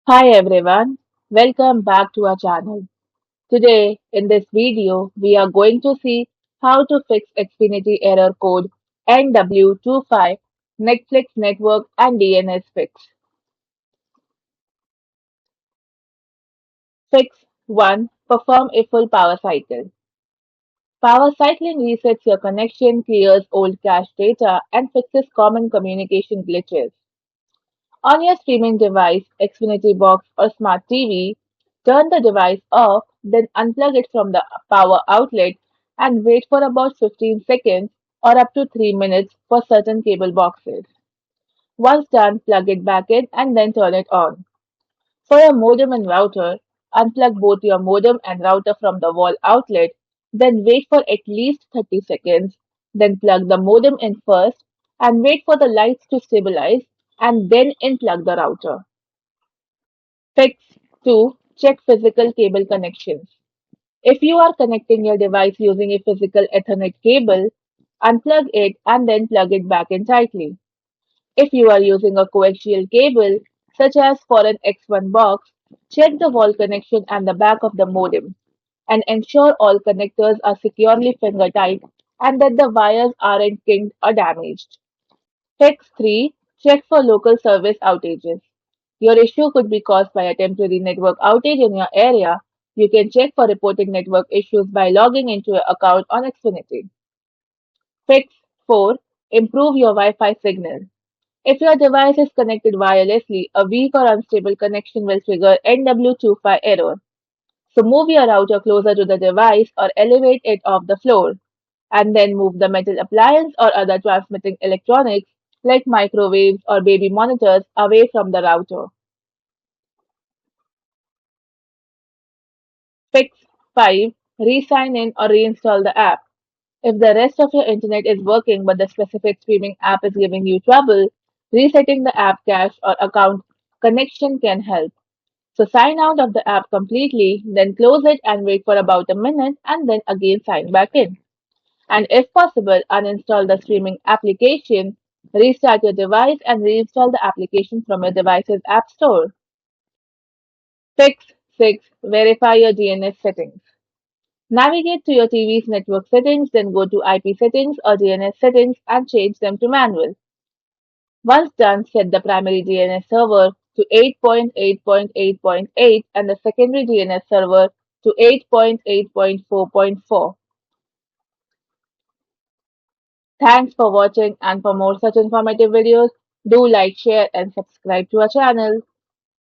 Hi everyone, welcome back to our channel. Today in this video we are going to see how to fix Xfinity Error Code NW-2-5 Netflix Network and DNS fix. Fix 1. Perform a full power cycle. Power cycling resets your connection, clears old cache data and fixes common communication glitches. On your streaming device, Xfinity box or smart TV, turn the device off, then unplug it from the power outlet and wait for about 15 seconds or up to 3 minutes for certain cable boxes. Once done, plug it back in and then turn it on. For your modem and router, unplug both your modem and router from the wall outlet, then wait for at least 30 seconds, then plug the modem in first and wait for the lights to stabilize and then unplug the router. Fix 2. Check physical cable connections. If you are connecting your device using a physical Ethernet cable, unplug it and then plug it back in tightly. If you are using a coaxial cable, such as for an X1 box, check the wall connection and the back of the modem and ensure all connectors are securely finger tight and that the wires aren't kinked or damaged. Fix 3. Check for local service outages. Your issue could be caused by a temporary network outage in your area. You can check for reporting network issues by logging into your account on Xfinity. Fix 4. Improve your Wi-Fi signal. If your device is connected wirelessly, a weak or unstable connection will trigger NW-2-5 error. So move your router closer to the device or elevate it off the floor, and then move the metal appliance or other transmitting electronics like microwaves or baby monitors away from the router. Fix 5. Re-sign in or reinstall the app. If the rest of your internet is working but the specific streaming app is giving you trouble, resetting the app cache or account connection can help. So sign out of the app completely, then close it and wait for about a minute and then again sign back in. And if possible, uninstall the streaming application, restart your device and reinstall the application from your device's app store. Fix 6. Verify your DNS settings. Navigate to your TV's network settings, then go to IP settings or DNS settings and change them to manual. Once done, set the primary DNS server to 8.8.8.8 and the secondary DNS server to 8.8.4.4. Thanks for watching, and for more such informative videos, do like, share and subscribe to our channel.